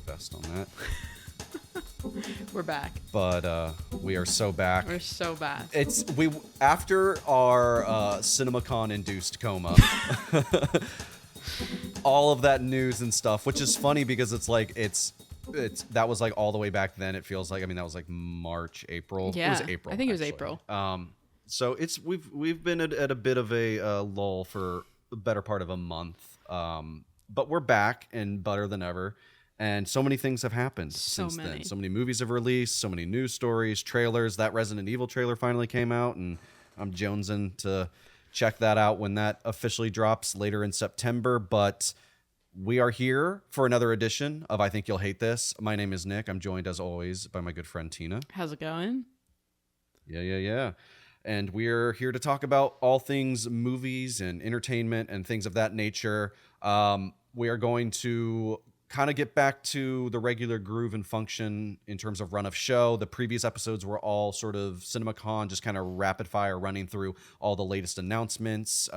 best on that. We're back. But we are so back. We're so back. We after our CinemaCon induced coma. All of that news and stuff, which is funny because it's that was like all the way back then. It feels like, I mean, that was like March, April. Yeah, It was April. I think it was actually. April. So we've been at a bit of a lull for the better part of a month. But we're back and better than ever. And so many things have happened since then. So many movies have released, so many news stories, trailers. That Resident Evil trailer finally came out, and I'm jonesing to check that out when that officially drops later in September. But we are here for another edition of I Think You'll Hate This. My name is Nick. I'm joined, as always, by my good friend Tina. How's it going? Yeah. And we're here to talk about all things movies and entertainment and things of that nature. We are going to kind of get back to the regular groove and function in terms of run of show. The previous episodes were all sort of CinemaCon, just kind of rapid fire running through all the latest announcements,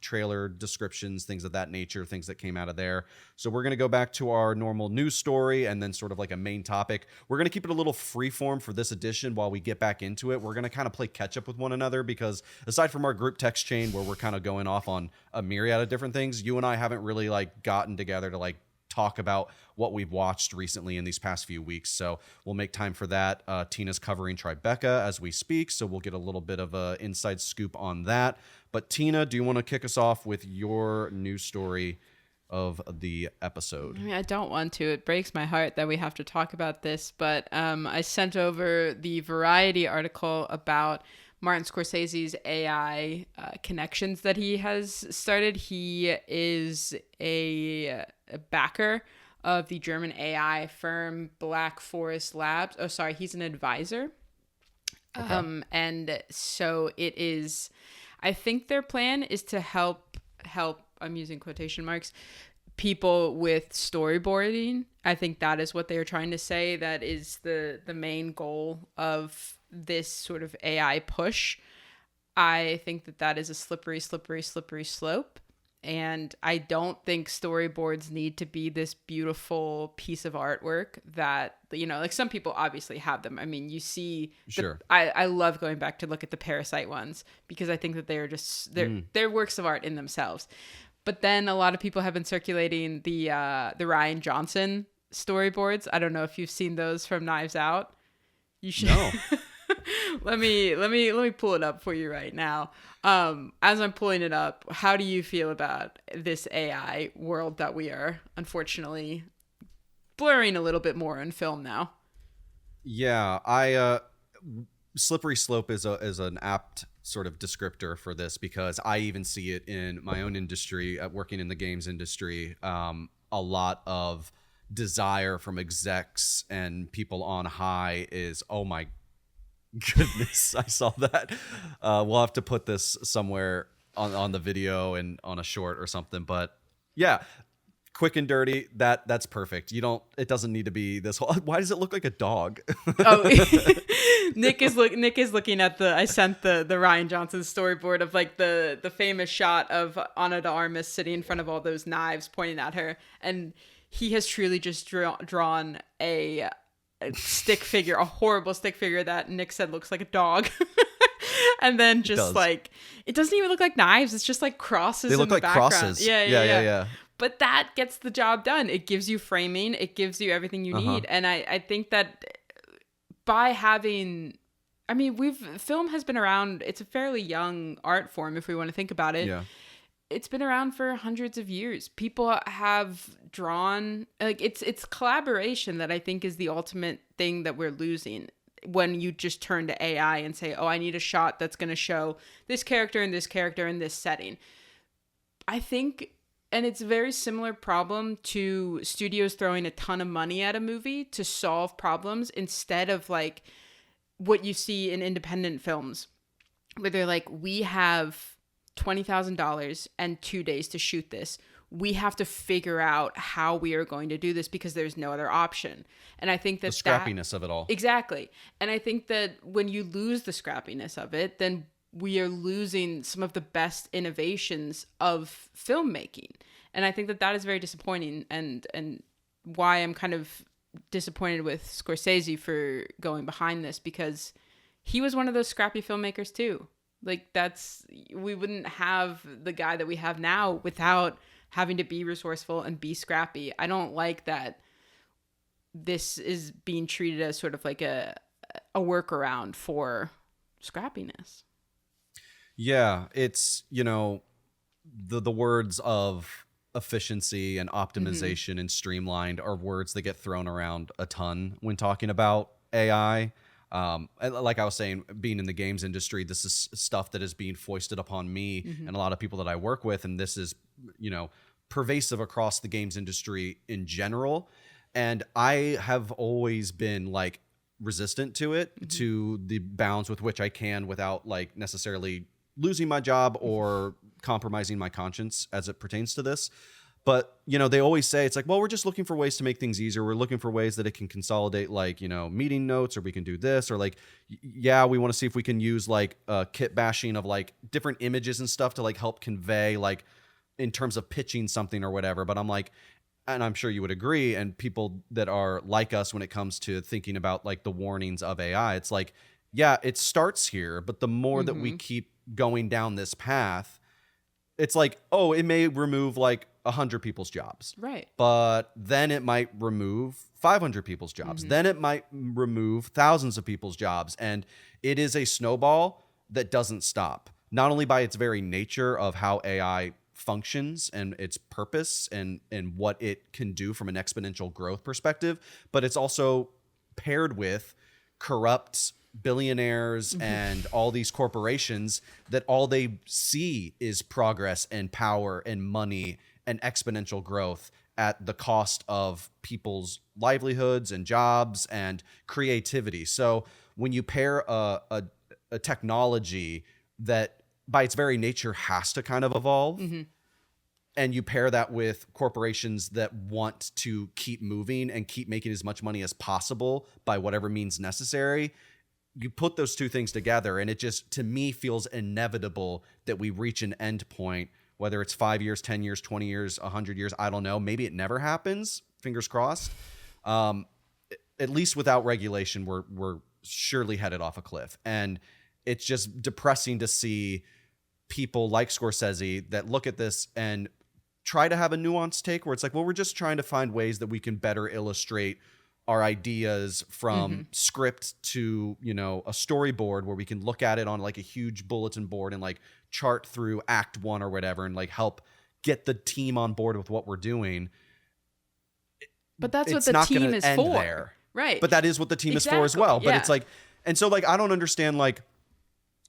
trailer descriptions, things of that nature, things that came out of there. So we're going to go back to our normal news story and then sort of like a main topic. We're going to keep it a little freeform for this edition while we get back into it. We're going to kind of play catch up with one another because aside from our group text chain where we're kind of going off on a myriad of different things, you and I haven't really like gotten together to like talk about what we've watched recently in these past few weeks. So we'll make time for that. Tina's covering Tribeca as we speak, so we'll get a little bit of a inside scoop on that. But Tina, do you want to kick us off with your news story of the episode? I mean, I don't want to. It breaks my heart that we have to talk about this, but I sent over the Variety article about Martin Scorsese's AI connections that he has started. He is a backer of the German AI firm Black Forest Labs. Oh, sorry, he's an advisor. Okay. And so it is, I think their plan is to help, I'm using quotation marks, people with storyboarding. I think that is what they are trying to say. That is the main goal of this sort of AI push. I think that is a slippery slope. And I don't think storyboards need to be this beautiful piece of artwork that, you know, like some people obviously have them. I mean, you see, sure. I love going back to look at the Parasite ones because I think that they are just, they're works of art in themselves. But then a lot of people have been circulating the Rian Johnson storyboards. I don't know if you've seen those from Knives Out. You should. No. Let me pull it up for you right now. As I'm pulling it up, how do you feel about this AI world that we are unfortunately blurring a little bit more in film now? Yeah, slippery slope is an apt sort of descriptor for this because I even see it in my own industry, working in the games industry. A lot of desire from execs and people on high is, oh my goodness, I saw that. We'll have to put this somewhere on the video and on a short or something. But yeah, quick and dirty. That's perfect. It doesn't need to be this whole. Why does it look like a dog? Oh, Nick is looking at I sent the Rian Johnson storyboard of like the famous shot of Ana de Armas sitting in front of all those knives pointing at her, and he has truly just drawn a stick figure, a horrible stick figure that Nick said looks like a dog. And then just like, it doesn't even look like knives. It's just like crosses. They look like background. Crosses. Yeah. But that gets the job done. It gives you framing. It gives you everything you need. And I think that by having, I mean, film has been around. It's a fairly young art form if we want to think about it. Yeah. It's been around for hundreds of years. People have drawn, like it's collaboration that I think is the ultimate thing that we're losing when you just turn to AI and say, oh, I need a shot that's going to show this character and this character in this setting. I think, and it's a very similar problem to studios throwing a ton of money at a movie to solve problems instead of like what you see in independent films where they're like, we have $20,000 and 2 days to shoot this. We have to figure out how we are going to do this because there's no other option. And I think that the scrappiness of it all. Exactly. And I think that when you lose the scrappiness of it, then we are losing some of the best innovations of filmmaking. And I think that is very disappointing and why I'm kind of disappointed with Scorsese for going behind this, because he was one of those scrappy filmmakers too. Like we wouldn't have the guy that we have now without having to be resourceful and be scrappy. I don't like that this is being treated as sort of like a workaround for scrappiness. Yeah, it's, the words of efficiency and optimization and streamlined are words that get thrown around a ton when talking about AI. Like I was saying, being in the games industry, this is stuff that is being foisted upon me and a lot of people that I work with. And this is, pervasive across the games industry in general. And I have always been like resistant to it, to the bounds with which I can without like necessarily losing my job or compromising my conscience as it pertains to this. But, they always say, it's like, well, we're just looking for ways to make things easier. We're looking for ways that it can consolidate, like, meeting notes, or we can do this, or like, yeah, we want to see if we can use like kit bashing of like different images and stuff to like help convey, like, in terms of pitching something or whatever. But I'm like, and I'm sure you would agree, and people that are like us when it comes to thinking about like the warnings of AI, it's like, yeah, it starts here, but the more that we keep going down this path, it's like, oh, it may remove like 100 people's jobs. Right. But then it might remove 500 people's jobs. Then it might remove thousands of people's jobs. And it is a snowball that doesn't stop, not only by its very nature of how AI functions and its purpose and what it can do from an exponential growth perspective, but it's also paired with corrupt billionaires and all these corporations that all they see is progress and power and money and exponential growth at the cost of people's livelihoods and jobs and creativity. So when you pair a technology that by its very nature has to kind of evolve, and you pair that with corporations that want to keep moving and keep making as much money as possible by whatever means necessary, you put those two things together, and it just, to me, feels inevitable that we reach an end point, whether it's 5 years, 10 years, 20 years, 100 years, I don't know. Maybe it never happens, fingers crossed. At least without regulation, we're surely headed off a cliff. And it's just depressing to see people like Scorsese that look at this and try to have a nuanced take where it's like, well, we're just trying to find ways that we can better illustrate our ideas from script to, a storyboard where we can look at it on like a huge bulletin board and like chart through act one or whatever and like help get the team on board with what we're doing. But that's what the team is for. There. Right. But that is what the team is for as well. But it's like, and so like, I don't understand, like,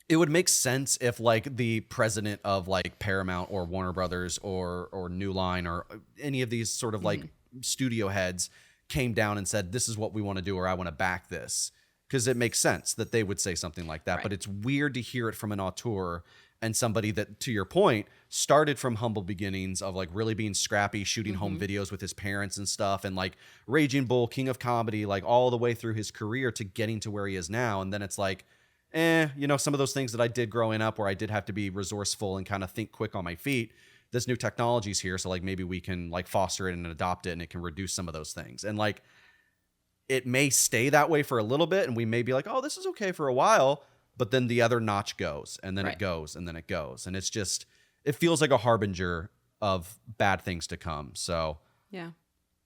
it would make sense if like the president of like Paramount or Warner Brothers or New Line or any of these sort of like studio heads came down and said, this is what we want to do, or I want to back this. Because it makes sense that they would say something like that. Right. But it's weird to hear it from an auteur and somebody that, to your point, started from humble beginnings of like really being scrappy, shooting home videos with his parents and stuff, and like Raging Bull, King of Comedy, like all the way through his career to getting to where he is now. And then it's like, some of those things that I did growing up where I did have to be resourceful and kind of think quick on my feet, this new technology's here. So like maybe we can like foster it and adopt it, and it can reduce some of those things. And like, it may stay that way for a little bit, and we may be like, oh, this is okay for a while, but then the other notch goes, and then it goes, and then it goes. And it's just, it feels like a harbinger of bad things to come. So yeah,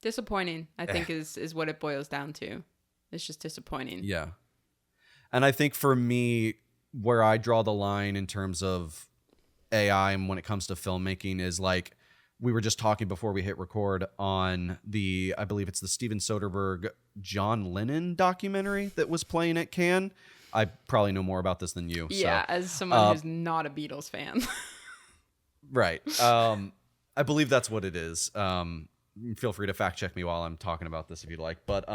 disappointing, I think is what it boils down to. It's just disappointing. Yeah. And I think for me, where I draw the line in terms of AI and when it comes to filmmaking is like, we were just talking before we hit record on I believe it's the Steven Soderbergh John Lennon documentary that was playing at Cannes. I probably know more about this than you. Yeah, so, as someone who's not a Beatles fan. Right. I believe that's what it is. Feel free to fact check me while I'm talking about this if you'd like. But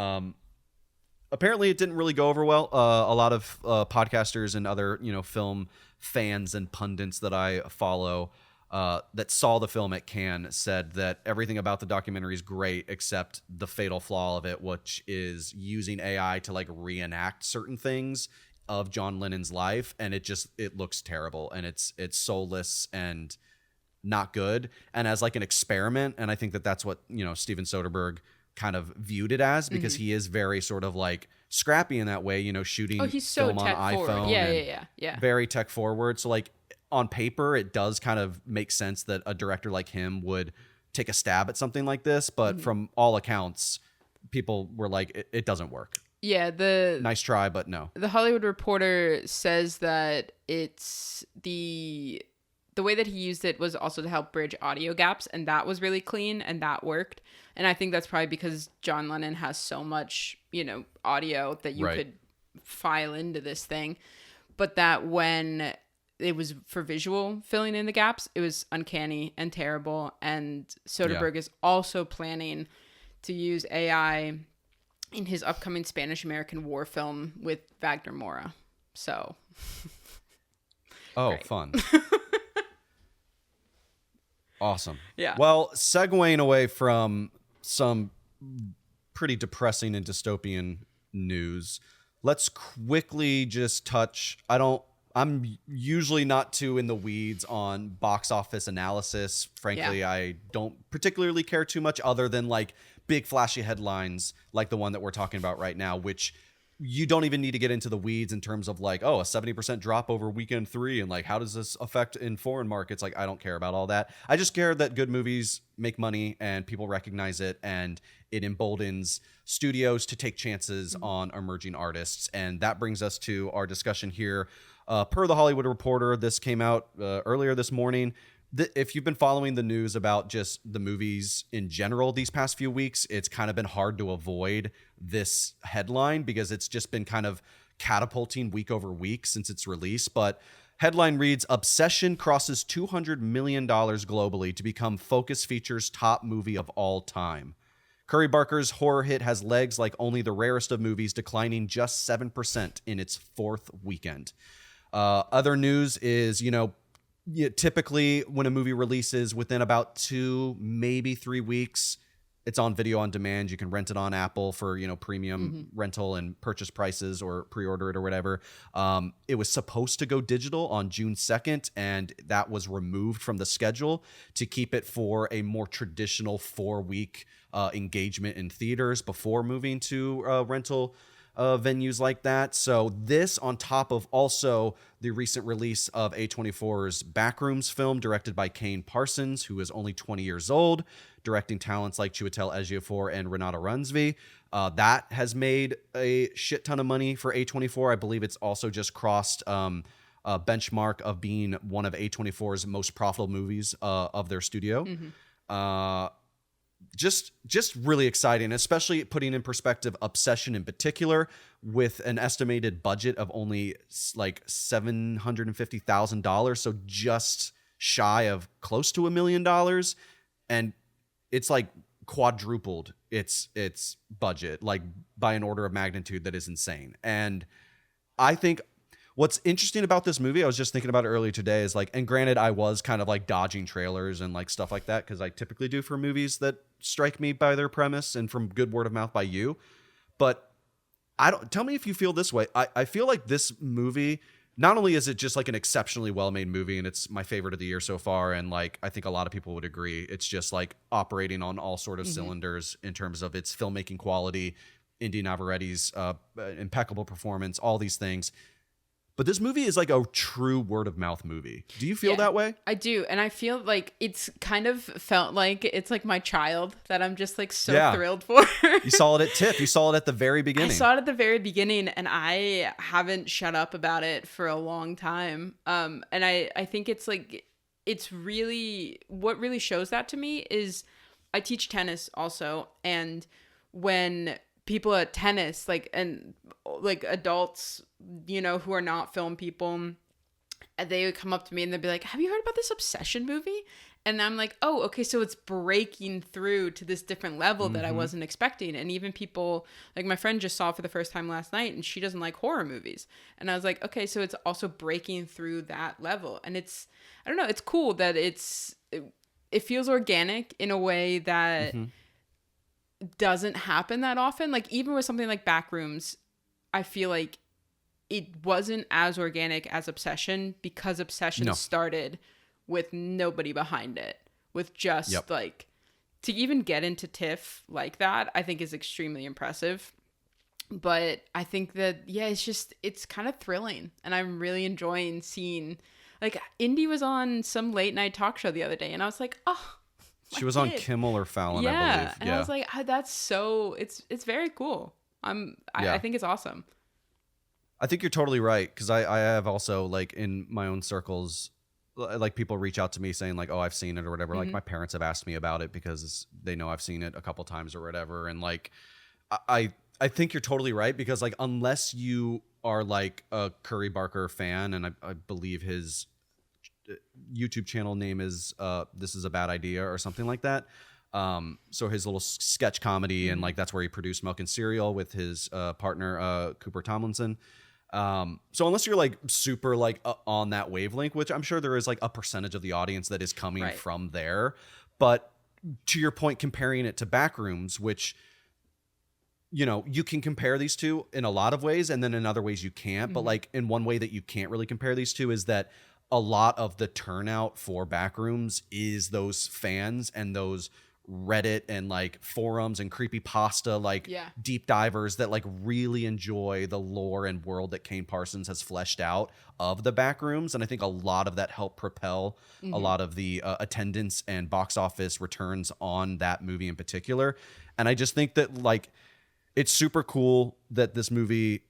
apparently it didn't really go over well. A lot of podcasters and other, film fans and pundits that I follow that saw the film at Cannes said that everything about the documentary is great except the fatal flaw of it, which is using AI to like reenact certain things of John Lennon's life, and it looks terrible, and it's soulless and not good, and as like an experiment. And I think that's what Steven Soderbergh kind of viewed it as, because he is very sort of like scrappy in that way, you know, shooting he's so film on tech forward. iPhone. Yeah. Very tech forward. So like on paper, it does kind of make sense that a director like him would take a stab at something like this. But from all accounts, people were like, it doesn't work. Yeah, Nice try, but no. The Hollywood Reporter says that it's the way that he used it was also to help bridge audio gaps, and that was really clean and that worked. And I think that's probably because John Lennon has so much, you know, audio that you could file into this thing. But that when it was for visual filling in the gaps, it was uncanny and terrible. And Soderbergh is also planning to use AI in his upcoming Spanish-American war film with Wagner Moura. So. Oh, fun. Awesome. Yeah. Well, segueing away from some pretty depressing and dystopian news, let's quickly just touch. I'm usually not too in the weeds on box office analysis. Frankly, I don't particularly care too much, other than like big flashy headlines like the one that we're talking about right now, which you don't even need to get into the weeds in terms of like, oh, a 70% drop over weekend 3. And like, how does this affect in foreign markets? Like, I don't care about all that. I just care that good movies make money and people recognize it, and it emboldens studios to take chances on emerging artists. And that brings us to our discussion here. Per the Hollywood Reporter, this came out earlier this morning. If you've been following the news about just the movies in general these past few weeks, it's kind of been hard to avoid this headline because it's just been kind of catapulting week over week since its release. But headline reads, Obsession crosses $200 million globally to become Focus Features' top movie of all time. Curry Barker's horror hit has legs like only the rarest of movies, declining just 7% in its fourth weekend. Other news is, you know, typically when a movie releases within about 2, maybe 3 weeks, it's on video on demand. You can rent it on Apple for, you know, premium rental and purchase prices, or pre-order it or whatever. It was supposed to go digital on June 2nd, and that was removed from the schedule to keep it for a more traditional 4-week engagement in theaters before moving to rental venues like that. So this, on top of also the recent release of A24's Backrooms film, directed by Kane Parsons, who is only 20 years old, directing talents like Chiwetel Ejiofor and Renata Runsby. That has made a shit ton of money for A24. I believe it's also just crossed a benchmark of being one of A24's most profitable movies of their studio. Just really exciting, especially putting in perspective Obsession in particular, with an estimated budget of only like $750,000, so just shy of close to $1 million, and it's like quadrupled its budget, like by an order of magnitude that is insane. And I think what's interesting about this movie, I was just thinking about it earlier today, is like, and granted, I was kind of like dodging trailers and like stuff like that, because I typically do for movies that strike me by their premise and from good word of mouth by you. But tell me if you feel this way. I feel like this movie, not only is it just like an exceptionally well-made movie, and it's my favorite of the year so far, and like I think a lot of people would agree, it's just like operating on all sort of cylinders in terms of its filmmaking quality, Indy Navarrette's impeccable performance, all these things. But this movie is like a true word of mouth movie. Do you feel that way? I do. And I feel like it's kind of felt like it's like my child that I'm just like so thrilled for. You saw it at TIFF. You saw it at the very beginning. I saw it at the very beginning, and I haven't shut up about it for a long time. And I think it's like, it's really, what really shows that to me is I teach tennis also. And when people at tennis, like, and like adults, you know, who are not film people, they would come up to me and they'd be like, have you heard about this Obsession movie? And I'm like, oh, okay, so it's breaking through to this different level that I wasn't expecting. And even people, like my friend just saw it for the first time last night, and she doesn't like horror movies. And I was like, okay, so it's also breaking through that level. And it's, I don't know, it's cool that it feels organic in a way that doesn't happen that often. Like even with something like Backrooms, I feel like it wasn't as organic as Obsession, because Obsession started with nobody behind it, with just like to even get into TIFF like that, I think is extremely impressive. But I think that, yeah, it's kind of thrilling. And I'm really enjoying seeing, like, Indy was on some late night talk show the other day. And I was like, oh, She was on Kimmel or Fallon, I believe. and I was like, oh, that's so, it's very cool. I think it's awesome. I think you're totally right, because I have also, like, in my own circles, like, people reach out to me saying, like, oh, I've seen it or whatever. Like, my parents have asked me about it because they know I've seen it a couple times or whatever. And, like, I think you're totally right, because, like, unless you are, like, a Curry Barker fan, and I believe his YouTube channel name is This Is a Bad Idea or something like that. So his little sketch comedy, and, like, that's where he produced Milk and Cereal with his partner, Cooper Tomlinson. So unless you're, like, super, like, on that wavelength, which I'm sure there is, like, a percentage of the audience that is coming from there. But to your point, comparing it to Backrooms, which, you know, you can compare these two in a lot of ways, and then in other ways you can't. But, like, in one way that you can't really compare these two is that a lot of the turnout for Backrooms is those fans and those Reddit and, like, forums and creepypasta, like, deep divers that, like, really enjoy the lore and world that Kane Parsons has fleshed out of the Backrooms. And I think a lot of that helped propel a lot of the attendance and box office returns on that movie in particular. And I just think that, like, it's super cool that this movie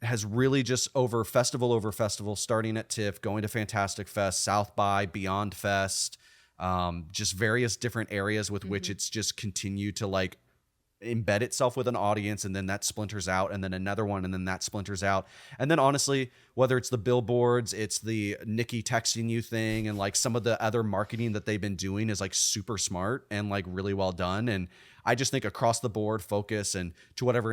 has really just over festival, starting at TIFF, going to Fantastic Fest, South by, Beyond Fest, just various different areas with which it's just continued to, like, embed itself with an audience, and then that splinters out, and then another one, and then that splinters out. And then honestly, whether it's the billboards, it's the Nikki texting you thing, and, like, some of the other marketing that they've been doing is, like, super smart and, like, really well done. And I just think across the board focus, and to whatever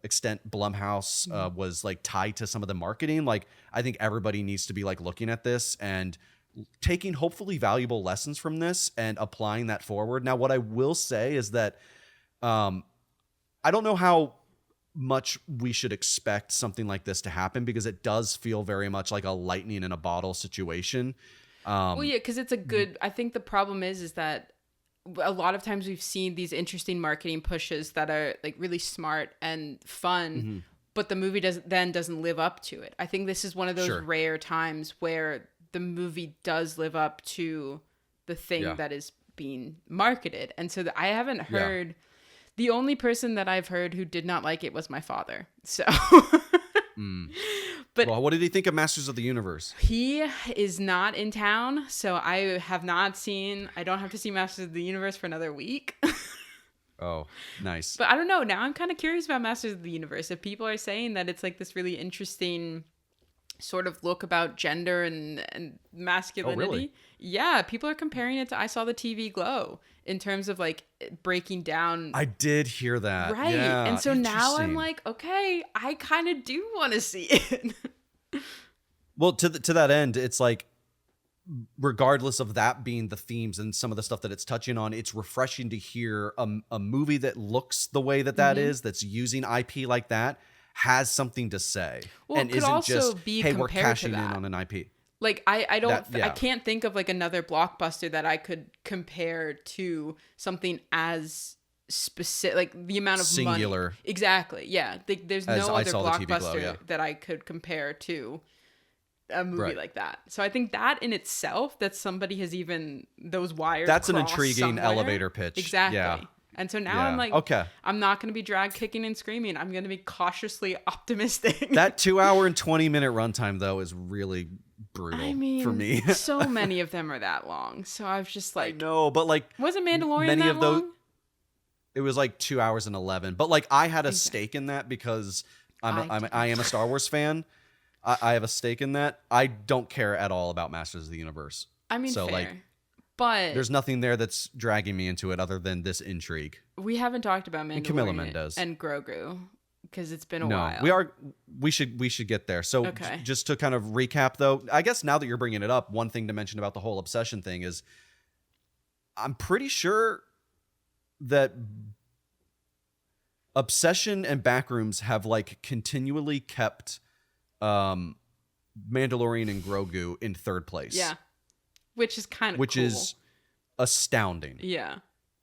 extent Blumhouse was, like, tied to some of the marketing, like, I think everybody needs to be, like, looking at this and taking hopefully valuable lessons from this and applying that forward. Now, what I will say is that I don't know how much we should expect something like this to happen, because it does feel very much like a lightning in a bottle situation. Well, yeah, because it's a good, I think the problem is that a lot of times we've seen these interesting marketing pushes that are, like, really smart and fun, but the movie doesn't live up to it. I think this is one of those rare times where the movie does live up to the thing that is being marketed. And so I haven't heard, the only person that I've heard who did not like it was my father. So, but well, what did he think of Masters of the Universe? He is not in town, so I don't have to see Masters of the Universe for another week. Oh, nice. But I don't know. Now I'm kind of curious about Masters of the Universe. If people are saying that it's, like, this really interesting sort of look about gender and masculinity. Oh, really? Yeah, people are comparing it to I Saw the TV Glow in terms of, like, breaking down. I did hear that. Right. Yeah, and so now I'm like, okay, I kind of do want to see it. Well, to that end, it's like, regardless of that being the themes and some of the stuff that it's touching on, it's refreshing to hear a movie that looks the way that is, that's using IP like that, has something to say, and isn't just, hey, we're cashing in on an IP. Like, I can't think of, like, another blockbuster that I could compare to something as specific, like, the amount of singular money. Exactly. Yeah. There's no other blockbuster that I could compare to a movie like that. So I think that in itself, that somebody has even those wires. That's an intriguing somewhere. Elevator pitch. Exactly. Yeah. And so now I'm like, okay, I'm not going to be drag kicking and screaming. I'm going to be cautiously optimistic. That 2 hour and 20-minute runtime, though, is really brutal for me. So many of them are that long. So I was just like, no, but, like, wasn't Mandalorian that long? It was like 2 hours and 11. But, like, I had a stake in that because I am a Star Wars fan. I have a stake in that. I don't care at all about Masters of the Universe. I mean, so, fair. Like, but there's nothing there that's dragging me into it other than this intrigue. We haven't talked about Mandalorian and Grogu because it's been a while. We should get there. So just to kind of recap, though, I guess now that you're bringing it up, one thing to mention about the whole obsession thing is I'm pretty sure that Obsession and Backrooms have, like, continually kept Mandalorian and Grogu in third place. Yeah. Which is kind of cool. Is astounding. Yeah.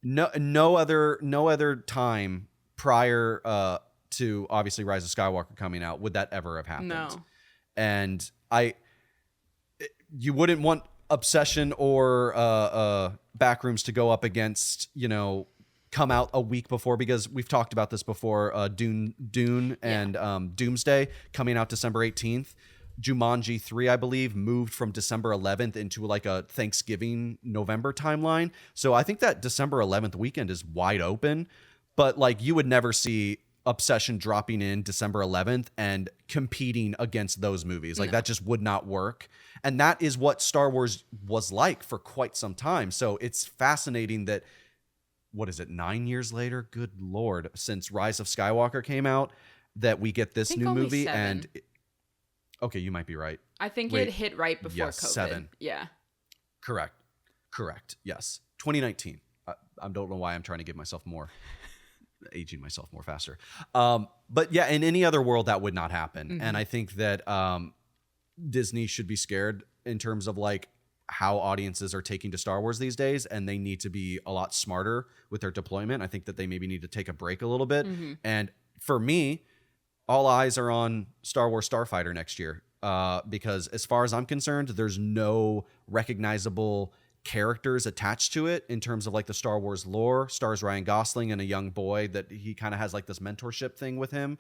no other time prior to obviously Rise of Skywalker coming out would that ever have happened. No. And you wouldn't want Obsession or Backrooms to go up against, come out a week before, because we've talked about this before. Dune and Doomsday coming out December 18th. Jumanji 3, I believe, moved from December 11th into like a Thanksgiving November timeline. So I think that December 11th weekend is wide open, but like you would never see Obsession dropping in December 11th and competing against those movies. Like that just would not work. And that is what Star Wars was like for quite some time. So it's fascinating that, what is it, 9 years later? Good Lord, since Rise of Skywalker came out, that we get this new movie. 7. And okay, you might be right. I think it hit right before yes, COVID. 7. Yeah. Correct. Yes. 2019. I don't know why I'm trying to give myself more, aging myself more faster. But yeah, in any other world, that would not happen. Mm-hmm. And I think that Disney should be scared in terms of like how audiences are taking to Star Wars these days, and they need to be a lot smarter with their deployment. I think that they maybe need to take a break a little bit. Mm-hmm. And for me, all eyes are on Star Wars Starfighter next year, because as far as I'm concerned, there's no recognizable characters attached to it in terms of like the Star Wars lore. Stars Ryan Gosling and a young boy that he kind of has like this mentorship thing with him,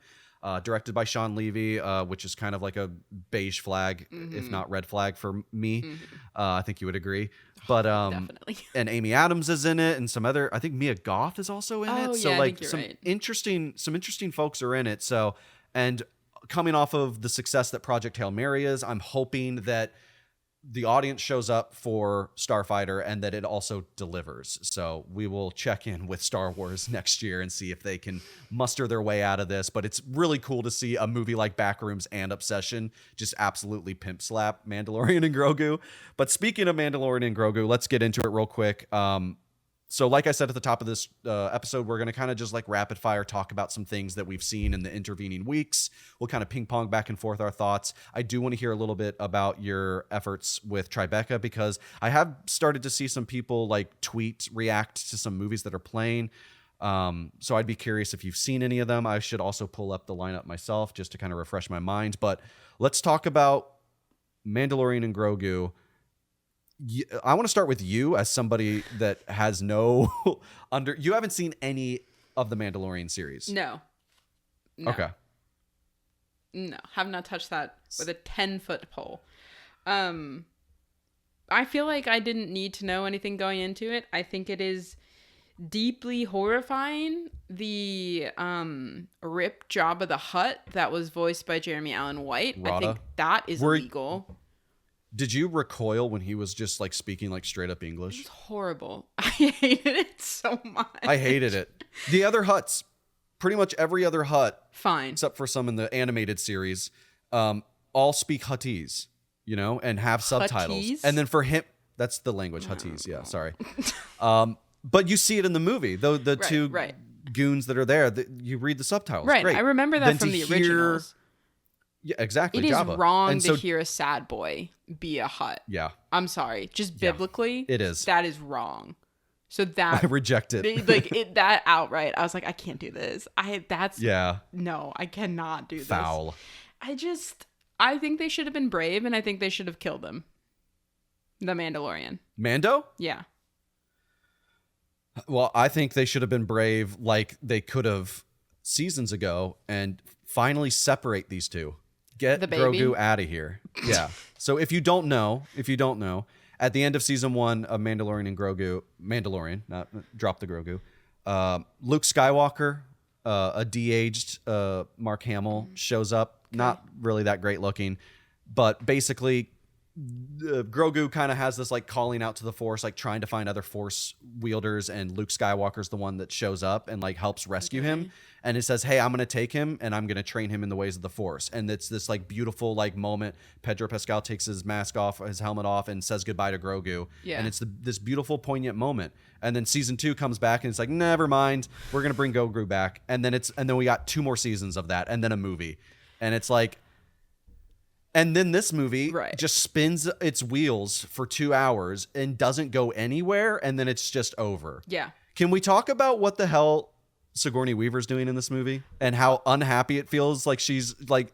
directed by Sean Levy, which is kind of like a beige flag, if not red flag for me. I think you would agree. But Definitely. and Amy Adams is in it, and some other, I think Mia Goth is also in it. So yeah, like some interesting folks are in it. So, and coming off of the success that Project Hail Mary is, I'm hoping that the audience shows up for Starfighter and that it also delivers. So we will check in with Star Wars next year and see if they can muster their way out of this. But it's really cool to see a movie like Backrooms and Obsession just absolutely pimp slap Mandalorian and Grogu. But speaking of Mandalorian and Grogu, let's get into it real quick. So like I said at the top of this episode, we're going to kind of just like rapid fire talk about some things that we've seen in the intervening weeks. We'll kind of ping pong back and forth our thoughts. I do want to hear a little bit about your efforts with Tribeca, because I have started to see some people like tweet, react to some movies that are playing. So I'd be curious if you've seen any of them. I should also pull up the lineup myself just to kind of refresh my mind. But let's talk about Mandalorian and Grogu. I want to start with you as somebody that has no you haven't seen any of the Mandalorian series. No. Okay. No, have not touched that with a 10-foot pole. I feel like I didn't need to know anything going into it. I think it is deeply horrifying. The Rip Jabba the Hutt that was voiced by Jeremy Allen White. Rada. I think that is illegal. Did you recoil when he was just like speaking like straight up English? It's horrible. I hated it so much. I hated it. The other Hutts, pretty much every other Hutt, fine, except for some in the animated series, all speak Huttese, and have subtitles. Huttese? And then for him, that's the language, Huttese. Yeah, sorry. But you see it in the movie, though the two goons that are there. You read the subtitles. Right, Great. I remember that then from the originals. Yeah, exactly. It is Jabba. wrong to hear a sad boy be a Hutt. Yeah. I'm sorry. Just biblically, it is. That is wrong. So that I reject it. That outright. I was like, I can't do this. No, I cannot do Foul. this. I think they should have been brave, and I think they should have killed him. The Mandalorian. Mando? Yeah. Well, I think they should have been brave like they could have seasons ago and finally separate these two. Get Grogu out of here. Yeah. So if you don't know, at the end of season 1 of Mandalorian, not drop the Grogu, Luke Skywalker, a de-aged Mark Hamill shows up. Okay. Not really that great looking, but basically Grogu kind of has this like calling out to the Force, like trying to find other Force wielders, and Luke Skywalker's the one that shows up and like helps rescue him. And it says, hey, I'm going to take him and I'm going to train him in the ways of the Force. And it's this like beautiful like moment. Pedro Pascal takes his mask off, his helmet off, and says goodbye to Grogu. Yeah. And it's this beautiful, poignant moment. And then season 2 comes back and it's like, never mind, we're going to bring Grogu back. And then we got 2 more seasons of that, and then a movie. And it's like, and then this movie just spins its wheels for 2 hours and doesn't go anywhere, and then it's just over. Yeah. Can we talk about what the hell Sigourney Weaver's doing in this movie and how unhappy it feels like she's like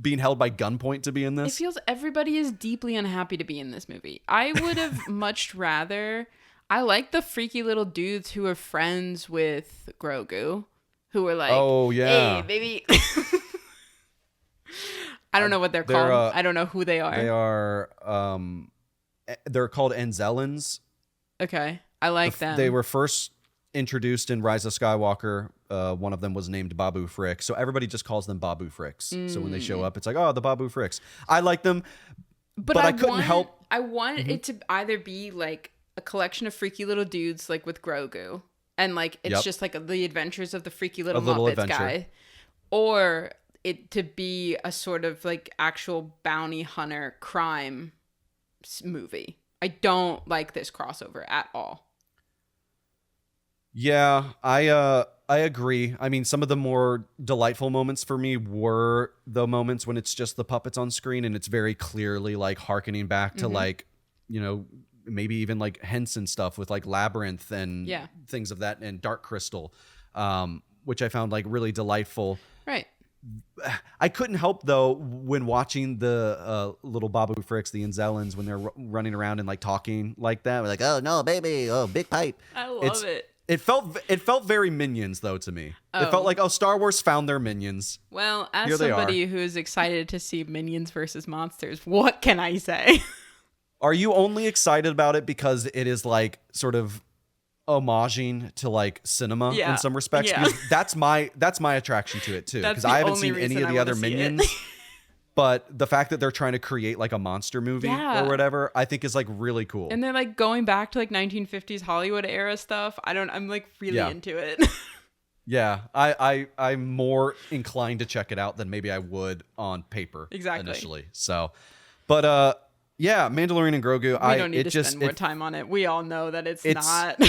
being held by gunpoint to be in It this? feels everybody is deeply unhappy to be in this movie. I would have much rather. I like the freaky little dudes who are friends with Grogu, who are like, oh yeah, hey, baby. I don't know what they're called. I don't know who they are. They are they're called Anzellans. Okay. I like them. They were first introduced in Rise of Skywalker. One of them was named Babu Frick, so everybody just calls them Babu Fricks. So when they show up, it's like, oh, the Babu Fricks. I like them, but I couldn't help. I want it to either be like a collection of freaky little dudes, like with Grogu, and like it's just like the adventures of the freaky little Muppets guy, or it to be a sort of like actual bounty hunter crime movie. I don't like this crossover at all. Yeah, I agree. I mean, some of the more delightful moments for me were the moments when it's just the puppets on screen and it's very clearly like hearkening back to like, you know, maybe even like Henson stuff with like Labyrinth and things of that, and Dark Crystal, which I found like really delightful. Right. I couldn't help though when watching the little Babu Fricks, the Anzellans, when they're running around and like talking like that. We're like, oh no, baby, oh big pipe. I love it. It felt very Minions though to me. It felt like, oh, Star Wars found their Minions. Well, as somebody who is excited to see Minions versus monsters, what can I say? Are you only excited about it because it is like sort of homaging to like cinema in some respects? Yeah. Because that's my attraction to it too. Because I haven't seen any of the other Minions. But the fact that they're trying to create like a monster movie or whatever, I think is like really cool. And they're like going back to like 1950s Hollywood era stuff. I'm like really into it. Yeah, I'm more inclined to check it out than maybe I would on paper initially. So, but yeah, Mandalorian and Grogu. We don't need to spend more time on it. We all know that it's not.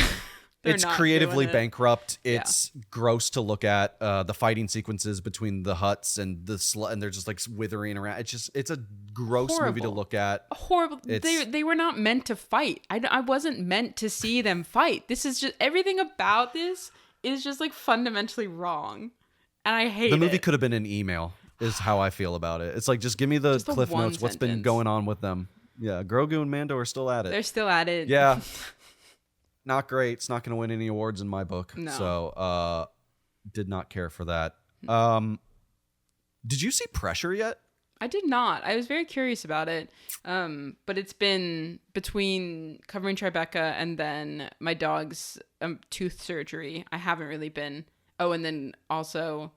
It's creatively bankrupt. It's gross to look at. The fighting sequences between the Hutts and and they're just like withering around. It's a gross movie to look at. Horrible. They were not meant to fight. I wasn't meant to see them fight. This is just everything about this is just like fundamentally wrong, and I hate it. The movie could have been an email. Is how I feel about it. It's like just give me the cliff notes. What's been going on with them? Yeah, Grogu and Mando are still at it. They're still at it. Yeah. Not great. It's not going to win any awards in my book. No. So, did not care for that. Did you see Pressure yet? I did not. I was very curious about it. But it's been between covering Tribeca and then my dog's tooth surgery. I haven't really been. Oh, and then also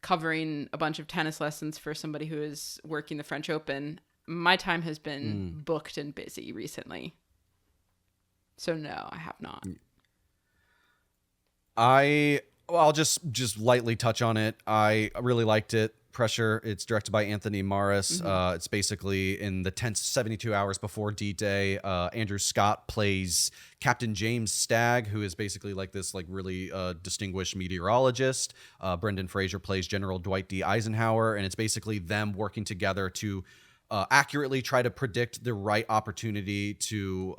covering a bunch of tennis lessons for somebody who is working the French Open. My time has been booked and busy recently. So no, I have not. I'll just lightly touch on it. I really liked it. Pressure. It's directed by Anthony Maris. It's basically in the tense 72 hours before D-Day. Andrew Scott plays Captain James Stagg, who is basically like this like really distinguished meteorologist. Brendan Fraser plays General Dwight D. Eisenhower, and it's basically them working together to accurately try to predict the right opportunity to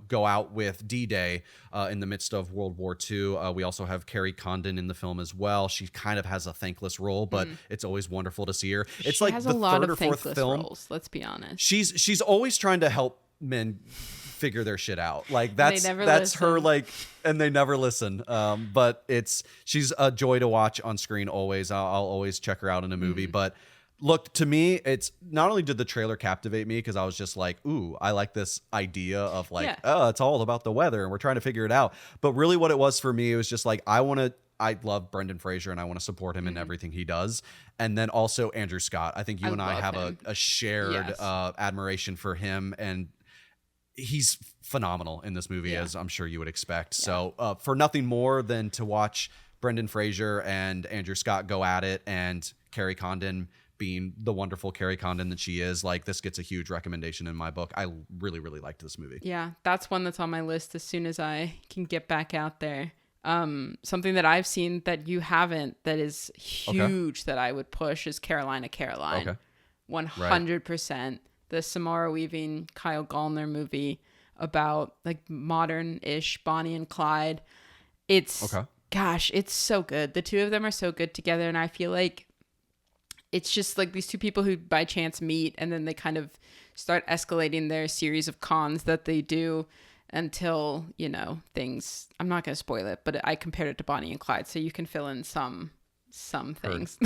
go out with D-Day in the midst of World War II. We also have Carrie Condon in the film as well. She kind of has a thankless role, but it's always wonderful to see her. It's like the third or fourth film. Roles, let's be honest. She's always trying to help men figure their shit out. Like that's her like, and they never listen. But she's a joy to watch on screen always. I'll always check her out in a movie, but. Look, to me, it's not only did the trailer captivate me because I was just like, ooh, I like this idea of like, oh, it's all about the weather and we're trying to figure it out. But really what it was for me, it was just like, I love Brendan Fraser and I want to support him in everything he does. And then also Andrew Scott. I think you and I have a shared admiration for him, and he's phenomenal in this movie, as I'm sure you would expect. Yeah. So for nothing more than to watch Brendan Fraser and Andrew Scott go at it, and Carrie Condon being the wonderful Carrie Condon that she is, like, this gets a huge recommendation in my book. I really, really liked this movie. Yeah, that's one that's on my list as soon as I can get back out there. Something that I've seen that you haven't that is huge that I would push is Caroline. 100%. The Samara Weaving, Kyle Gallner movie. about like modern-ish Bonnie and Clyde. It's Okay. gosh, it's so good. The two of them are so good together, and I feel like it's just like these two people who by chance meet, and then they kind of start escalating their series of cons that they do until, you know, things, I'm not going to spoil it, but I compared it to Bonnie and Clyde, so you can fill in some things.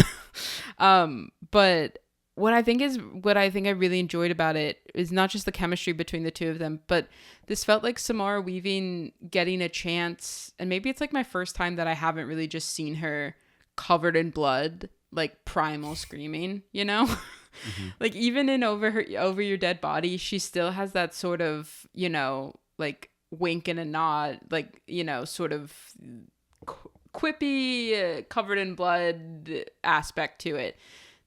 But what I think I really enjoyed about it is not just the chemistry between the two of them, but this felt like Samara Weaving getting a chance, and maybe it's like my first time that I haven't really just seen her covered in blood, like primal screaming, you know? Mm-hmm. Like even in Over Your Dead Body, she still has that sort of, you know, like wink and a nod, like, you know, sort of quippy, covered in blood aspect to it.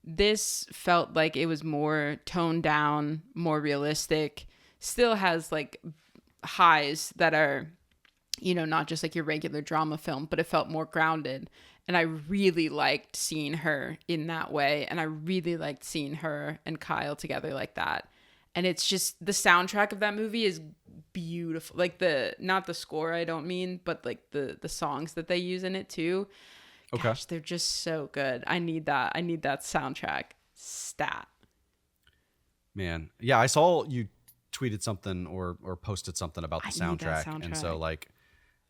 This felt like it was more toned down, more realistic, still has like highs that are, you know, not just like your regular drama film, but it felt more grounded. And I really liked seeing her in that way. And I really liked seeing her and Kyle together like that. And it's just, the soundtrack of that movie is beautiful. Like not the score, I don't mean, but like the songs that they use in it too. Okay. Gosh, they're just so good. I need that soundtrack stat. Man. Yeah, I saw you tweeted something or posted something about the need that soundtrack. And so soundtrack. like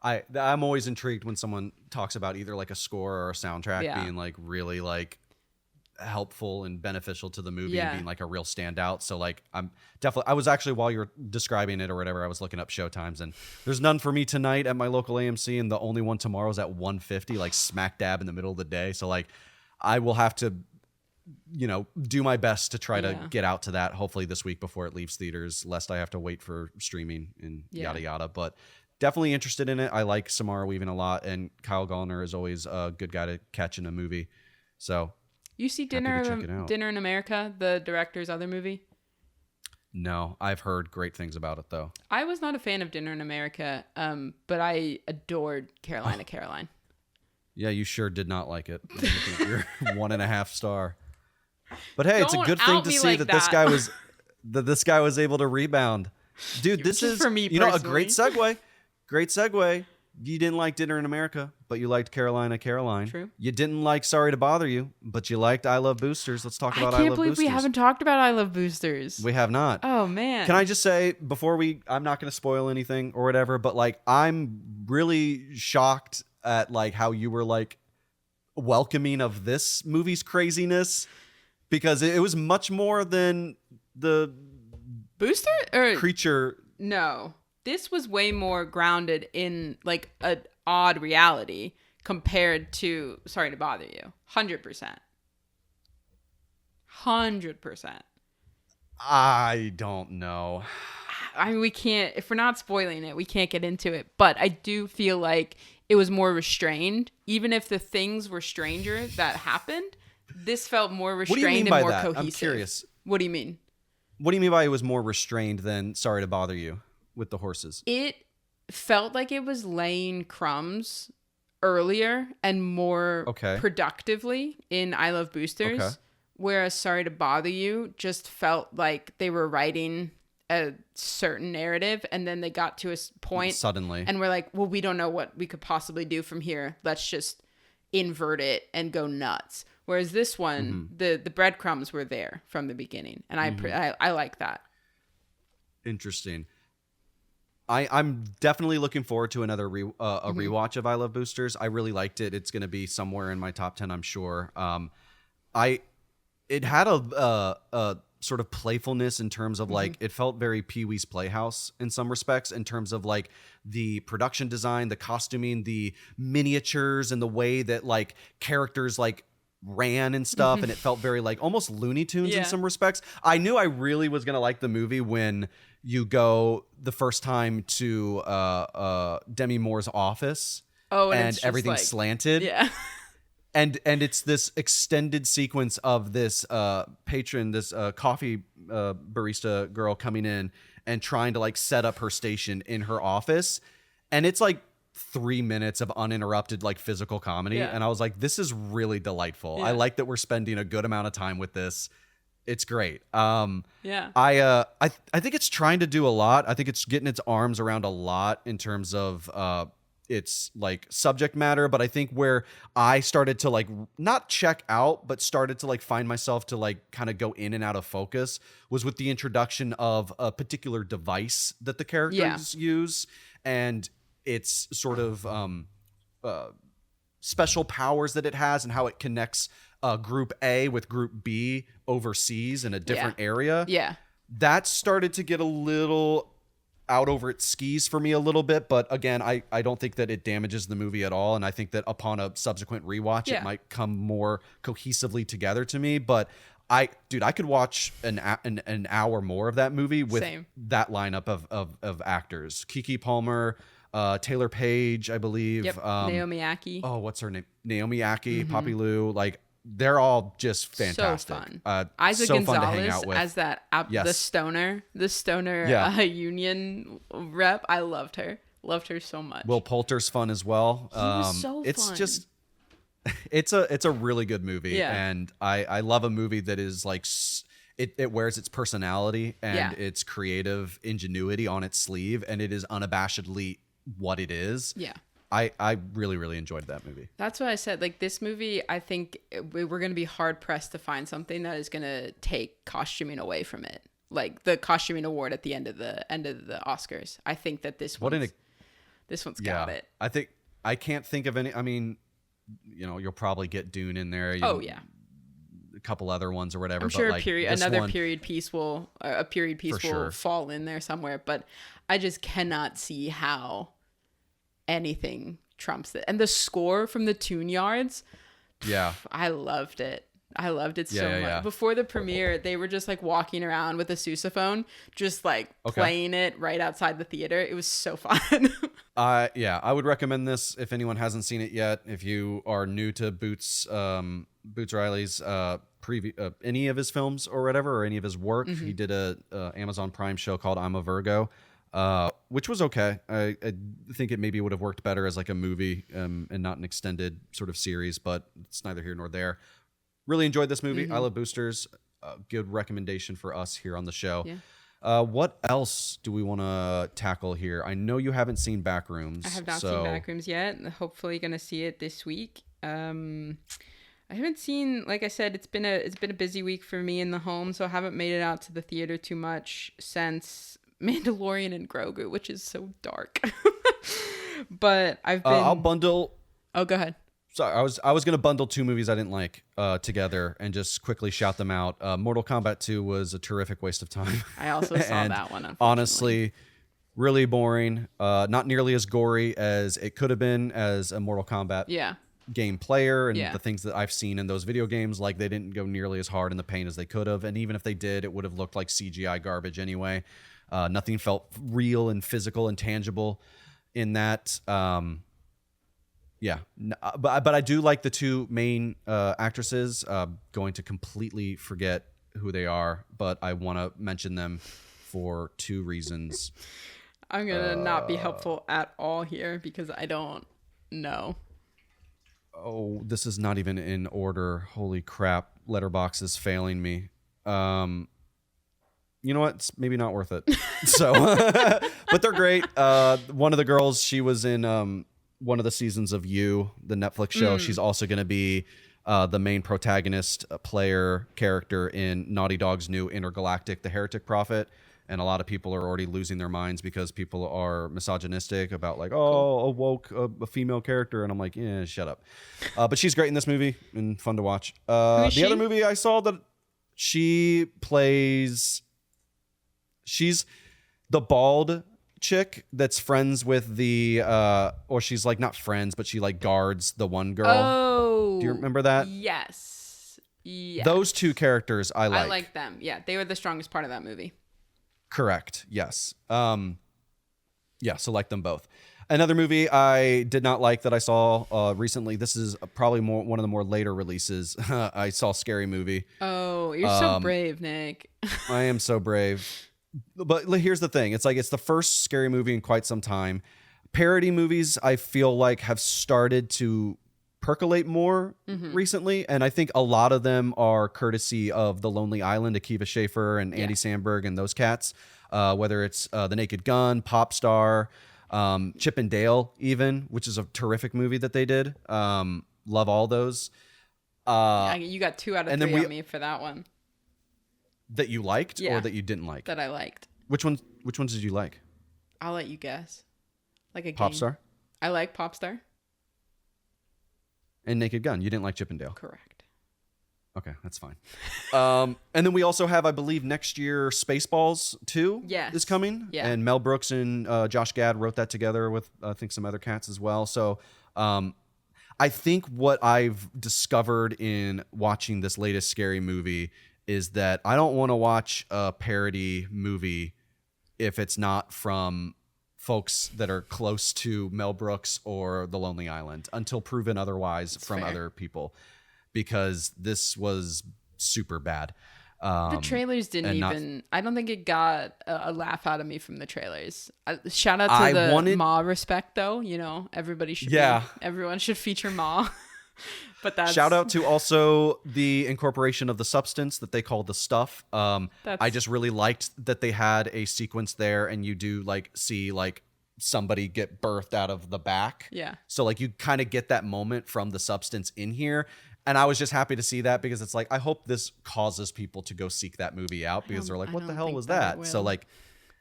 I'm always intrigued when someone talks about either like a score or a soundtrack Yeah. being like really like helpful and beneficial to the movie Yeah. and being like a real standout. So like I was actually, while you were describing it or whatever, I was looking up showtimes, and there's none for me tonight at my local AMC, and the only one tomorrow's at 1:50, like smack dab in the middle of the day. So like I will have to, you know, do my best to try to get out to that hopefully this week before it leaves theaters, lest I have to wait for streaming and yada yada. But definitely interested in it. I like Samara Weaving a lot, and Kyle Gallner is always a good guy to catch in a movie. So You see happy to check it out. Dinner in America, the director's other movie? No, I've heard great things about it though. I was not a fan of Dinner in America, but I adored Carolina, Caroline. Yeah, you sure did not like it. I'm looking at your 1.5 star. But hey, it's a Don't good thing out to me see like that that. this guy was able to rebound. Dude, this Just is for me you know, a great personally. segue. Great segue. You didn't like Dinner in America, but you liked Carolina, Caroline. True. You didn't like Sorry to Bother You, but you liked I Love Boosters. Let's talk about I I can't Love believe Boosters. we haven't talked about I Love Boosters. We have not. Oh, man. Can I just say before I'm not going to spoil anything or whatever, but like I'm really shocked at like how you were like welcoming of this movie's craziness, because it was much more than the Booster? Or creature. no. This was way more grounded in like an odd reality compared to Sorry to Bother You. 100%. 100%. I don't know. I mean, we can't, if we're not spoiling it, we can't get into it. But I do feel like it was more restrained. Even if the things were stranger that happened, this felt more What do you restrained mean and by more that? cohesive. I'm curious. What do you mean? What do you mean by it was more restrained than Sorry to Bother You with the horses? It felt like it was laying crumbs earlier and more productively in I Love Boosters. Okay. Whereas Sorry to Bother You just felt like they were writing a certain narrative, and then they got to a point suddenly, and we're like, well, we don't know what we could possibly do from here. Let's just invert it and go nuts. Whereas this one, the breadcrumbs were there from the beginning, and I like that. Interesting. I'm definitely looking forward to another rewatch of I Love Boosters. I really liked it. It's going to be somewhere in my top 10, I'm sure. It had a sort of playfulness in terms of like, it felt very Pee-wee's Playhouse in some respects, in terms of like the production design, the costuming, the miniatures, and the way that like characters like ran and stuff. And it felt very like almost Looney Tunes in some respects. I knew I really was going to like the movie when you go the first time to Demi Moore's office, and everything's like, slanted. Yeah. And it's this extended sequence of this patron, this coffee barista girl coming in and trying to like set up her station in her office. And it's like 3 minutes of uninterrupted like physical comedy. And I was like, this is really delightful. I like that we're spending a good amount of time with this. It's great. Yeah. I think it's trying to do a lot. I think it's getting its arms around a lot in terms of its like subject matter, but I think where I started to like not check out, but started to like find myself to like kind of go in and out of focus was with the introduction of a particular device that the characters use, and its sort of uh, special powers that it has and how it connects Group A with Group B overseas in a different area. Yeah. That started to get a little out over its skis for me a little bit, but again, I don't think that it damages the movie at all, and I think that upon a subsequent rewatch, it might come more cohesively together to me. But I could watch an hour more of that movie with that lineup of actors: Keke Palmer, Taylor Page, I believe. Yep. Naomi Ackie. Oh, what's her name? Naomi Ackie, Poppy Lou. Like, they're all just fantastic. So fun. Isa so Gonzalez fun to hang out with. as that the stoner union rep. I loved her. Loved her so much. Will Poulter's fun as well. He was so it's fun. just it's a really good movie, and I love a movie that is like it wears its personality and its creative ingenuity on its sleeve, and it is unabashedly what it is. Yeah. I really, really enjoyed that movie. That's what I said. Like, this movie, I think we're going to be hard pressed to find something that is going to take costuming away from it. Like the costuming award at the end of the Oscars. I think that this one's got it. I think I can't think of any. I mean, you know, you'll probably get Dune in there. A couple other ones or whatever. I'm sure like another period piece will fall in there somewhere. But I just cannot see how anything trumps it. And the score from the Tune Yards, I loved it. I loved it so much. Yeah. Before the premiere, they were just like walking around with a sousaphone, just like playing it right outside the theater. It was so fun. I would recommend this if anyone hasn't seen it yet. If you are new to Boots Riley's any of his films or whatever, or any of his work, he did a Amazon Prime show called I'm a Virgo. Which was okay. I think it maybe would have worked better as like a movie and not an extended sort of series, but it's neither here nor there. Really enjoyed this movie. I love Boosters. Good recommendation for us here on the show. Yeah. What else do we want to tackle here? I know you haven't seen Backrooms. I have not seen Backrooms yet. Hopefully going to see it this week. I haven't seen, like I said, it's been a busy week for me in the home, so I haven't made it out to the theater too much since Mandalorian and Grogu, which is so dark. But I've been I'll bundle. Oh, go ahead. Sorry, I was gonna bundle two movies I didn't like together and just quickly shout them out. Mortal Kombat 2 was a terrific waste of time. I also saw that one. Honestly, really boring. Not nearly as gory as it could have been as a Mortal Kombat game player, and the things that I've seen in those video games, like they didn't go nearly as hard in the paint as they could have, and even if they did, it would have looked like CGI garbage anyway. Nothing felt real and physical and tangible in that. But I do like the two main actresses. Going to completely forget who they are, but I want to mention them for two reasons. I'm gonna not be helpful at all here because I don't know. Oh, this is not even in order. Holy crap! Letterboxd is failing me. You know what? It's maybe not worth it. So, but they're great. One of the girls, she was in one of the seasons of You, the Netflix show. She's also going to be the main protagonist character in Naughty Dog's new Intergalactic: The Heretic Prophet. And a lot of people are already losing their minds because people are misogynistic about like, a woke a female character. And I'm like, yeah, shut up. But she's great in this movie and fun to watch. The other movie I saw that she plays, she's the bald chick that's friends with the, or she's like not friends, but she like guards the one girl. Oh. Do you remember that? Yes. Those two characters I like. I like them. Yeah. They were the strongest part of that movie. Correct. Yes. So like them both. Another movie I did not like that I saw recently. This is probably one of the more later releases. I saw Scary Movie. Oh, you're so brave, Nick. I am so brave. But here's the thing. It's like it's the first Scary Movie in quite some time. Parody movies, I feel like, have started to percolate more recently, and I think a lot of them are courtesy of The Lonely Island, Akiva Schaffer and Andy Samberg and those cats, whether it's The Naked Gun, Popstar, Chip and Dale even, which is a terrific movie that they did. Love all those. You got 2 out of 3 on me for that one. That you liked or that you didn't like? That I liked. Which ones did you like? I'll let you guess. Like a game. Popstar? I like Popstar. And Naked Gun. You didn't like Chip and Dale? Correct. Okay, that's fine. And then we also have, I believe, next year Spaceballs 2 is coming. Yeah. And Mel Brooks and Josh Gad wrote that together with, I think, some other cats as well. So I think what I've discovered in watching this latest Scary Movie is that I don't want to watch a parody movie if it's not from folks that are close to Mel Brooks or The Lonely Island until proven otherwise from other people, because this was super bad. The trailers didn't even... I don't think it got a laugh out of me from the trailers. Shout out to the Ma respect, though. You know, everybody should everyone should feature Ma. But that's... Shout out to also the incorporation of the substance that they call the stuff. I just really liked that they had a sequence there, and you do like see like somebody get birthed out of the back. Yeah. So like you kind of get that moment from the substance in here. And I was just happy to see that, because it's like, I hope this causes people to go seek that movie out, because they're like, what the hell was that? So like,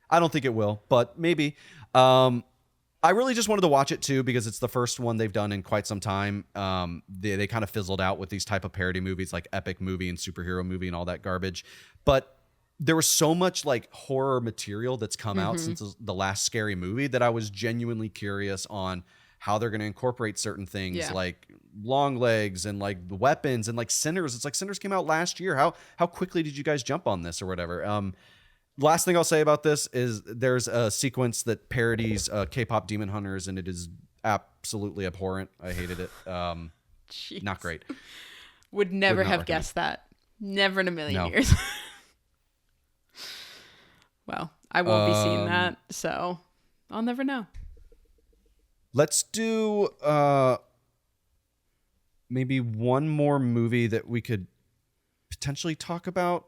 I don't think it will, but maybe. I really just wanted to watch it too, because it's the first one they've done in quite some time. They kind of fizzled out with these type of parody movies like Epic Movie and Superhero Movie and all that garbage. But there was so much like horror material that's come out since the last Scary Movie that I was genuinely curious on how they're going to incorporate certain things like long legs and like the weapons and like Sinners. It's like Sinners came out last year. How quickly did you guys jump on this or whatever? Last thing I'll say about this is there's a sequence that parodies K-pop Demon Hunters, and it is absolutely abhorrent. I hated it. Not great. Would never have guessed that. Never in a million years. Well, I won't be seeing that, so I'll never know. Let's do maybe one more movie that we could potentially talk about.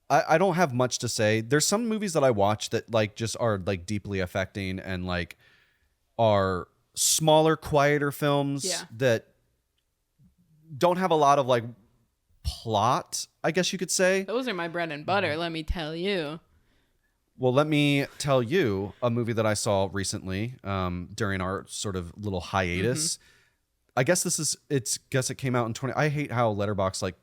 I don't have much to say. There's some movies that I watch that like just are like deeply affecting and like are smaller, quieter films that don't have a lot of like plot, I guess you could say. Those are my bread and butter, let me tell you. Well, let me tell you a movie that I saw recently during our sort of little hiatus. I guess it came out in 20. I hate how Letterboxd like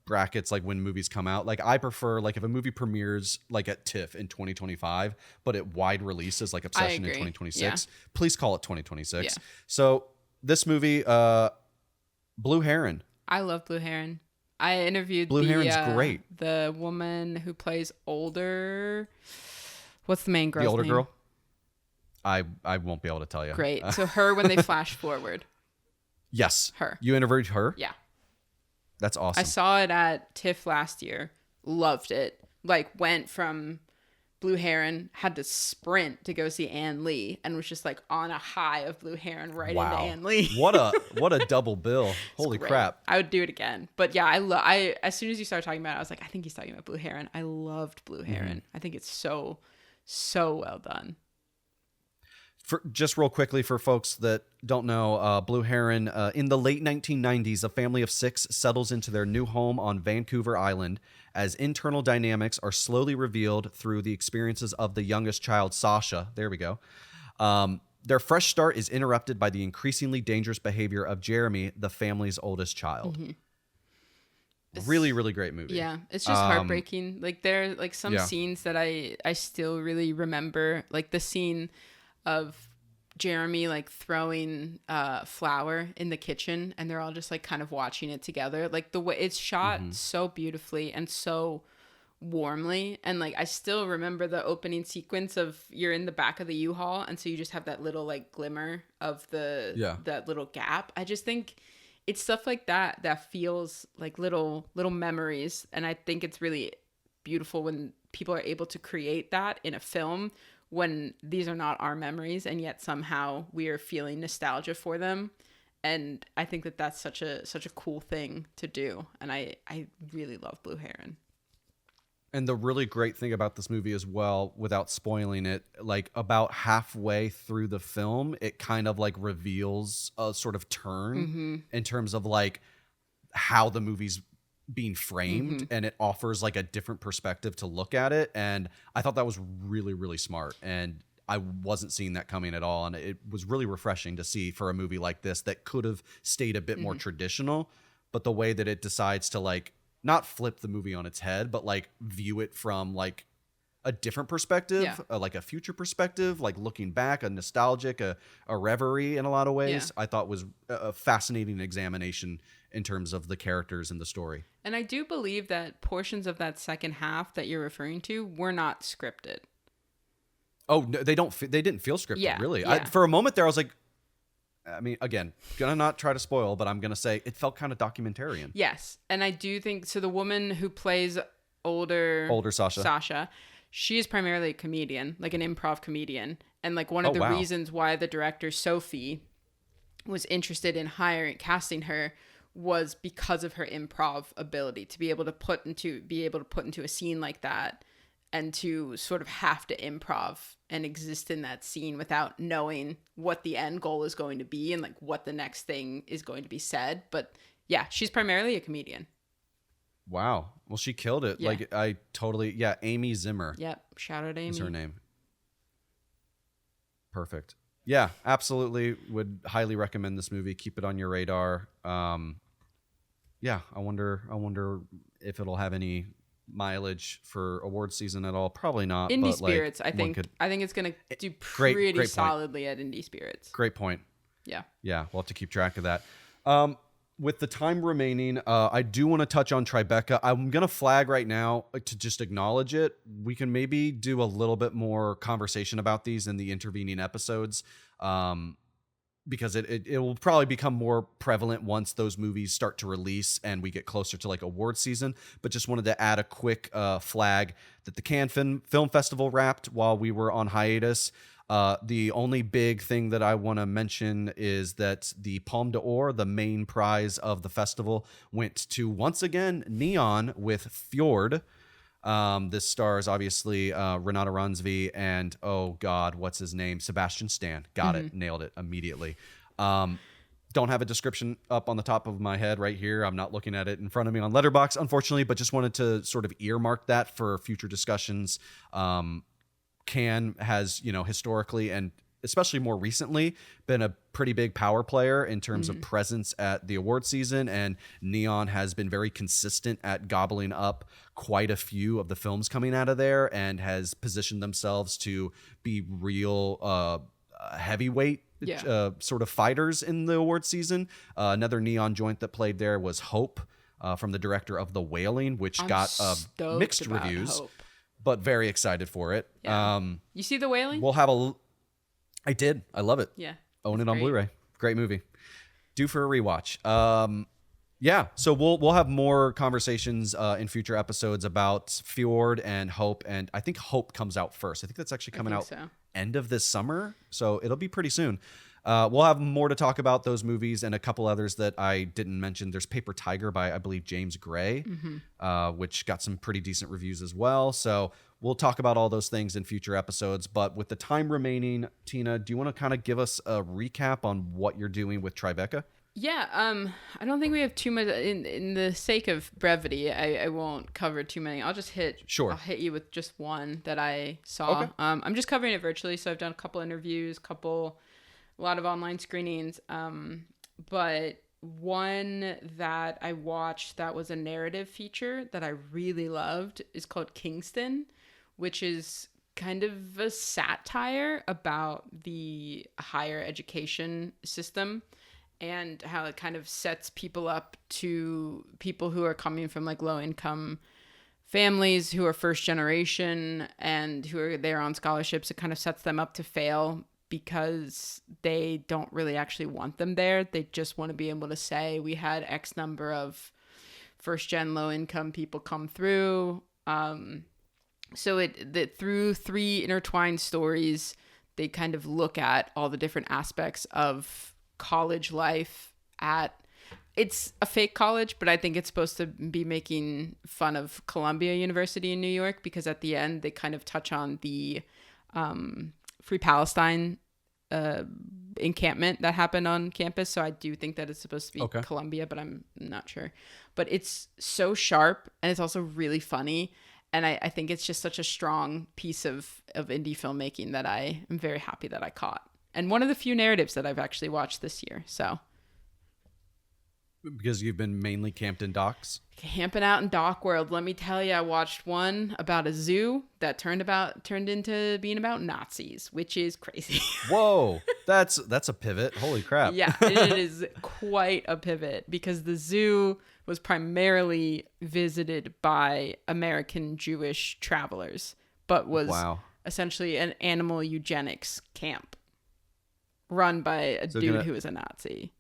brackets like when movies come out. Like I prefer like if a movie premieres like at TIFF in 2025 but it wide releases like Obsession in 2026, please call it 2026. So this movie Blue Heron. I love Blue Heron. I interviewed Blue Heron's great. The woman who plays Older. What's the main girl's name? The older name? girl? I won't be able to tell you. Great. So her when they flash forward. Yes. Her. You interviewed her? Yeah. That's awesome. I saw it at TIFF last year. Loved it. Like went from Blue Heron, had to sprint to go see Ann Lee, and was just like on a high of Blue Heron right into Ann Lee. What a double bill. Holy crap. I would do it again. But yeah, I as soon as you started talking about it, I was like, I think he's talking about Blue Heron. I loved Blue Heron. I think it's so well done. Just real quickly for folks that don't know, Blue Heron, in the late 1990s, a family of 6 settles into their new home on Vancouver Island as internal dynamics are slowly revealed through the experiences of the youngest child, Sasha. There we go. Their fresh start is interrupted by the increasingly dangerous behavior of Jeremy, the family's oldest child. Really, really great movie. Yeah, it's just heartbreaking. Like there are like some scenes that I still really remember, like the scene of Jeremy like throwing flour in the kitchen, and they're all just like kind of watching it together. Like the way it's shot so beautifully and so warmly, and like I still remember the opening sequence of you're in the back of the U-Haul, and so you just have that little like glimmer of that little gap. I just think it's stuff like that feels like little memories, and I think it's really beautiful when people are able to create that in a film when these are not our memories and yet somehow we are feeling nostalgia for them. And I think that that's such a cool thing to do. And I really love Blue Heron. And the really great thing about this movie as well, without spoiling it, like about halfway through the film, it kind of like reveals a sort of turn in terms of like how the movie's being framed, and it offers like a different perspective to look at it. And I thought that was really, really smart. And I wasn't seeing that coming at all. And it was really refreshing to see for a movie like this that could have stayed a bit more traditional, but the way that it decides to like not flip the movie on its head, but like view it from like a different perspective, like a future perspective, like looking back, a nostalgic, a reverie in a lot of ways, I thought was a fascinating examination in terms of the characters and the story. And I do believe that portions of that second half that you're referring to were not scripted. Oh, no, they didn't feel scripted, really. Yeah. For a moment there, I was like, I mean, again, gonna not try to spoil, but I'm gonna say it felt kind of documentarian. Yes, and I do think so. The woman who plays older Sasha, she is primarily a comedian, like an improv comedian, and like one of the reasons why the director Sophie was interested in casting her was because of her improv ability to be able to put into a scene like that, and to sort of have to improv and exist in that scene without knowing what the end goal is going to be and like what the next thing is going to be said. But yeah, she's primarily a comedian. Wow. Well, she killed it. Yeah. Like Amy Zimmer. Yep. Shout out Amy. Is her name. Perfect. Yeah, absolutely. Would highly recommend this movie. Keep it on your radar. Yeah, I wonder if it'll have any mileage for award season at all. Probably not. Indie but Spirits, like, I think it's gonna do pretty solidly at Indie Spirits. Great point. Yeah, we'll have to keep track of that. With the time remaining, I do want to touch on Tribeca. I'm gonna flag right now to just acknowledge it. We can maybe do a little bit more conversation about these in the intervening episodes. Because it will probably become more prevalent once those movies start to release and we get closer to like award season. But just wanted to add a quick flag that the Cannes Film Festival wrapped while we were on hiatus. The only big thing that I want to mention is that the Palme d'Or, the main prize of the festival, went to once again Neon with Fjord. This stars obviously Renata Ransvi and oh god, what's his name? Sebastian Stan. Got it, nailed it immediately. Don't have a description up on the top of my head right here. I'm not looking at it in front of me on Letterboxd, unfortunately, but just wanted to sort of earmark that for future discussions. Cannes has, historically and especially more recently, been a pretty big power player in terms of presence at the award season, and Neon has been very consistent at gobbling up quite a few of the films coming out of there and has positioned themselves to be real heavyweight sort of fighters in the award season. Another Neon joint that played there was Hope from the director of The Wailing, which got mixed reviews, but very excited for it. Yeah. You see The Wailing? We'll have I did. I love it. Yeah. Own it on Blu-ray. Great movie. Due for a rewatch. So we'll have more conversations in future episodes about Fjord and Hope, and I think Hope comes out first. I think that's actually coming out end of this summer, so it'll be pretty soon. We'll have more to talk about those movies and a couple others that I didn't mention. There's Paper Tiger by, I believe, James Gray, which got some pretty decent reviews as well. So we'll talk about all those things in future episodes. But with the time remaining, Tina, do you want to kind of give us a recap on what you're doing with Tribeca? Yeah, I don't think we have too much. In the sake of brevity, I won't cover too many. I'll hit you with just one that I saw. Okay. I'm just covering it virtually, so I've done a couple interviews, a lot of online screenings. But one that I watched that was a narrative feature that I really loved is called Kingston, which is kind of a satire about the higher education system and how it kind of sets people up to people who are coming from like low income families who are first generation and who are there on scholarships. It kind of sets them up to fail because they don't really actually want them there. They just want to be able to say, we had X number of first gen low income people come through. So through three intertwined stories, they kind of look at all the different aspects of college life at, it's a fake college, but I think it's supposed to be making fun of Columbia University in New York, because at the end they kind of touch on the Free Palestine encampment that happened on campus. So I do think that it's supposed to be Columbia, but I'm not sure. But it's so sharp, and it's also really funny. And I think it's just such a strong piece of indie filmmaking that I am very happy that I caught. And one of the few narratives that I've actually watched this year. So because you've been mainly camped in docks? Camping out in Dock World. Let me tell you, I watched one about a zoo that turned into being about Nazis, which is crazy. Whoa, that's a pivot. Holy crap. Yeah, it is quite a pivot, because the zoo was primarily visited by American Jewish travelers, but was essentially an animal eugenics camp run by a dude who was a Nazi.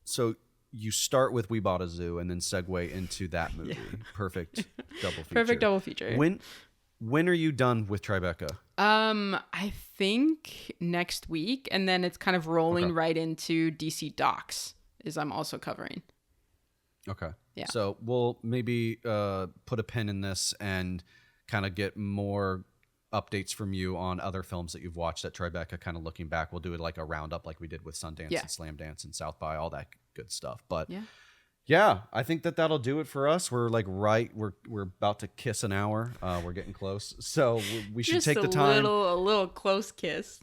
So you start with We Bought a Zoo and then segue into that movie. Yeah. Perfect double feature. Perfect double feature. When are you done with Tribeca? I think next week, and then it's kind of rolling right into DC Docs, is I'm also covering. Okay. Yeah. So we'll maybe put a pin in this and kind of get more updates from you on other films that you've watched at Tribeca, kind of looking back. We'll do it like a roundup like we did with Sundance and Slam Dance and South by, all that good stuff. But yeah, I think that'll do it for us. We're like we're about to kiss an hour. We're getting close. So we should take the time. A little close kiss.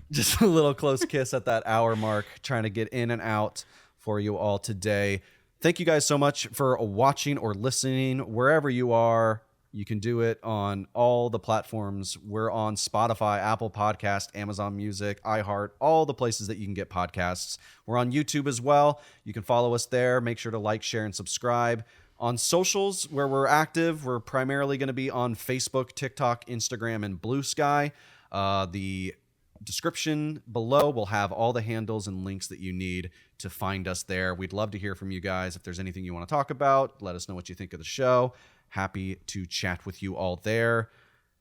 Just a little close kiss at that hour mark, trying to get in and out for you all today. Thank you guys so much for watching or listening wherever you are. You can do it on all the platforms. We're on Spotify, Apple Podcast, Amazon Music, iHeart, all the places that you can get podcasts. We're on YouTube as well. You can follow us there. Make sure to like, share, and subscribe. On socials, where we're active, we're primarily going to be on Facebook, TikTok, Instagram, and Blue Sky. The description below will have all the handles and links that you need to find us there. We'd love to hear from you guys. If there's anything you want to talk about, let us know what you think of the show. Happy to chat with you all there.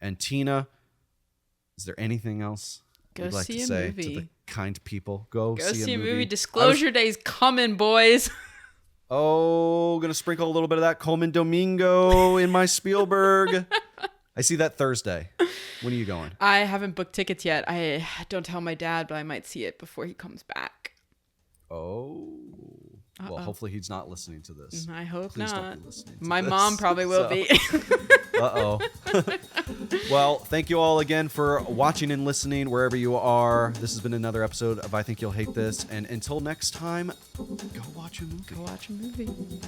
And Tina, is there anything else you'd like to say to the kind people? Go see a movie. Disclosure Day's coming, boys. Oh, gonna sprinkle a little bit of that Coleman Domingo in my Spielberg. I see that Thursday. When are you going? I haven't booked tickets yet. I don't tell my dad, but I might see it before he comes back. Oh. Well, hopefully he's not listening to this. I hope Please not. Don't be listening to my this. mom probably will be. Uh-oh. Well, thank you all again for watching and listening wherever you are. This has been another episode of I Think You'll Hate This. And until next time, go watch a movie. Go watch a movie.